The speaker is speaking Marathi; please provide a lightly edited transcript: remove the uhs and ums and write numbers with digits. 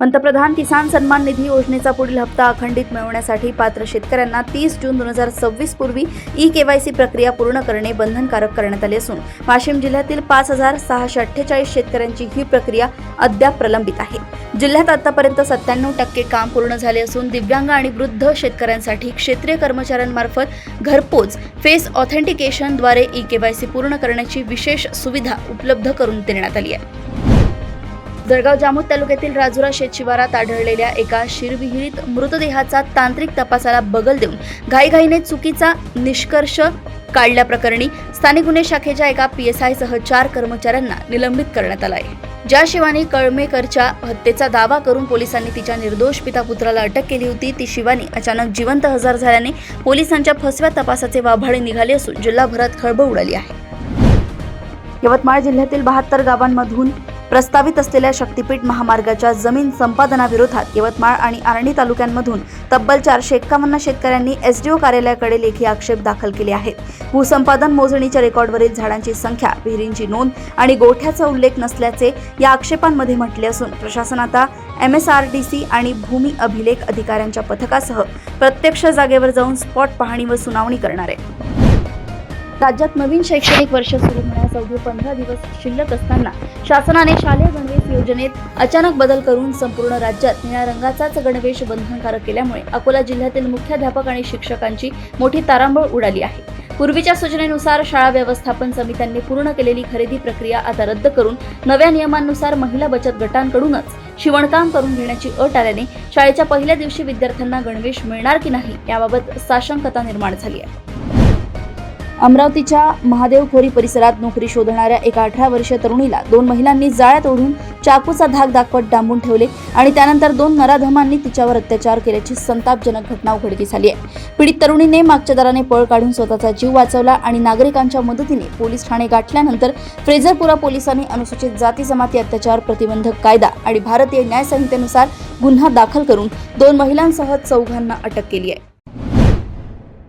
पंतप्रधान किसान सन्मान निधी योजनेचा पुढील हप्ता अखंडित मिळवण्यासाठी पात्र शेतकऱ्यांना 30 जून 2026 पूर्वी ई-केवायसी प्रक्रिया पूर्ण करणे बंधनकारक करण्यात आले असून वाशिम जिल्ह्यातील 5648 शेतकऱ्यांची ही प्रक्रिया अद्याप प्रलंबित आहे। जिल्ह्यात आतापर्यंत 97% काम पूर्ण झाले असून दिव्यांग आणि वृद्ध शेतकऱ्यांसाठी क्षेत्रीय कर्मचाऱ्यांमार्फत घरपोच फेस ऑथेंटिकेशनद्वारे ई-केवायसी पूर्ण करण्याची विशेष सुविधा उपलब्ध करून देण्यात आली आहे। जळगाव जामोद तालुक्यातील राजुरा शेतशिवारात आढळलेल्या एका शिरविहिरीत मृतदेहाचा तांत्रिक तपासाला बगल देऊन घाईघाईने चुकीचा निष्कर्ष काढल्याप्रकरणी स्थानिक गुन्हे शाखेच्या एका PSI सह 4 कर्मचाऱ्यांना निलंबित करण्यात आलं आहे। ज्या शिवानी कळमेकरच्या हत्येचा दावा करून पोलिसांनी तिच्या निर्दोष पिता पुत्राला अटक केली होती, ती शिवानी अचानक जिवंत हजर झाल्याने पोलिसांच्या फसव्या तपासाचे वाभाळे निघाले असून जिल्हाभरात खळबळ उडाली आहे। यवतमाळ जिल्ह्यातील 72 गावांमधून प्रस्तावित असलेल्या शक्तीपीठ महामार्गाच्या जमीन संपादनाविरोधात यवतमाळ आणि आर्णी तालुक्यांमधून तब्बल 451 शेतकऱ्यांनी SDO कार्यालयाकडे लेखी आक्षेप दाखल केले आहेत। भूसंपादन मोजणीच्या रेकॉर्डवरील झाडांची संख्या, विहिरींची नोंद आणि गोठ्याचा उल्लेख नसल्याचे या आक्षेपांमध्ये म्हटले असून प्रशासन आता MSRDC आणि भूमी अभिलेख अधिकाऱ्यांच्या पथकासह प्रत्यक्ष जागेवर जाऊन स्पॉट पाहणी व सुनावणी करणार आहे। राज्यात नवीन शैक्षणिक वर्ष सुरू होण्यास अवघे 15 दिवस शिल्लक असताना शासनाने शालेय गणवेश योजनेत अचानक बदल करून संपूर्ण राज्यात निळ्या रंगाचाच गणवेश बंधनकारक केल्यामुळे अकोला जिल्ह्यातील मुख्याध्यापक आणि शिक्षकांची मोठी तारांबळ उडाली आहे। पूर्वीच्या सूचनेनुसार शाळा व्यवस्थापन समित्यांनी पूर्ण केलेली खरेदी प्रक्रिया आता रद्द करून नव्या नियमांनुसार महिला बचत गटांकडूनच शिवणकाम करून घेण्याची अट आल्याने शाळेच्या पहिल्या दिवशी विद्यार्थ्यांना गणवेश मिळणार की नाही याबाबत साशंकता निर्माण झाली आहे। अमरावतीच्या महादेवखोरी परिसरात नोकरी शोधणाऱ्या एका 18 वर्षीय तरुणीला 2 महिलांनी जाळ्यात ओढून चाकूचा धाक दाखवत डांबून ठेवले आणि त्यानंतर 2 नराधमांनी तिच्यावर अत्याचार केल्याची संतापजनक घटना उघडकीस आली आहे। पीडित तरुणीने मागच्या दाराने पळ काढून स्वतःचा जीव वाचवला आणि नागरिकांच्या मदतीने पोलीस ठाणे गाठल्यानंतर फ्रेझरपुरा पोलिसांनी अनुसूचित जाती जमाती अत्याचार प्रतिबंधक कायदा आणि भारतीय न्याय संहितेनुसार गुन्हा दाखल करून 2 महिलांसह 4 अटक केली आहे।